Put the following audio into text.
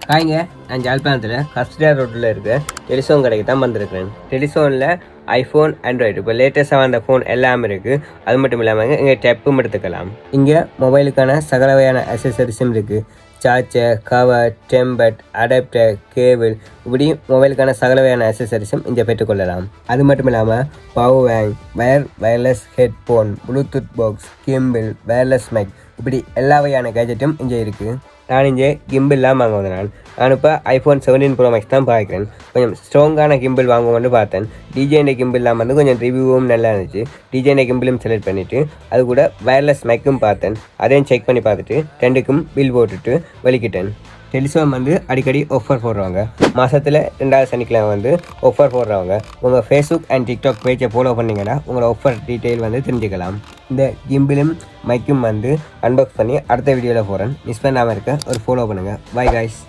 ஹாய்ங்க, நான் ஜாழ்ப்பாணத்தில் கஸ்டியா ரோட்டில் இருக்க டெலிசோன் கடைக்கு தான் வந்திருக்கிறேன். டெலிசோனில் ஐஃபோன், ஆண்ட்ராய்டு இப்போ லேட்டஸ்ட்டாக வந்த ஃபோன் எல்லாமே இருக்குது. அது மட்டும் இல்லாமல் இங்கே டெப்பும் எடுத்துக்கலாம். இங்கே மொபைலுக்கான சகல வகையான அக்சசரிஸும் இருக்குது. சார்ஜர், கவர், டெம்பட், அடாப்டர், கேபிள், இப்படி மொபைலுக்கான சகல வகையான அக்சசரிஸும் இங்கே பெற்றுக்கொள்ளலாம். அது மட்டும் இல்லாமல் power bank, wireless headphone, Bluetooth box, gimbal, wireless mic, இப்படி எல்லா வகையான கேஜெட்டும் இங்கே இருக்குது. நான் இங்கே கிம்பிள்லாம் வாங்க வந்தேன். நான் இப்போ ஐஃபோன் 17 ப்ரோ மேக்ஸ் தான் பார்க்குறேன். கொஞ்சம் ஸ்ட்ராங்கான கிம்பிள் வாங்குவோம்னு பார்த்தேன். டிஜேண்ட கிம்பிள்லாம் வந்து கொஞ்சம் ரிவ்யூவும் நல்லா இருந்துச்சு. டிஜேண்ட கிம்பிளும் செலக்ட் பண்ணிவிட்டு அது கூட வயர்லெஸ் மைக்கும் பார்த்தேன். அதையும் செக் பண்ணி பார்த்துட்டு ரெண்டுக்கும் பில் போட்டுட்டு வெளிக்கிட்டேன். டெலிசோன் வந்து அடிக்கடி ஆஃபர் போடுறாங்க. மாதத்தில் 2வது சனிக்கிழமை வந்து ஆஃபர் போடுறவங்க உங்கள் ஃபேஸ்புக் அண்ட் டிக்டாக் பேஜை ஃபாலோ பண்ணிங்கன்னா உங்களோட ஆஃபர் டீட்டெயில் வந்து தெரிஞ்சுக்கலாம். இந்த கிம்பிளும் மைக்கும் வந்து அன்பாக்ஸ் பண்ணி அடுத்த வீடியோவில் போகிறேன். மிஸ் பண்ணாமல் இருக்க ஒரு ஃபாலோ பண்ணுங்கள். By guys.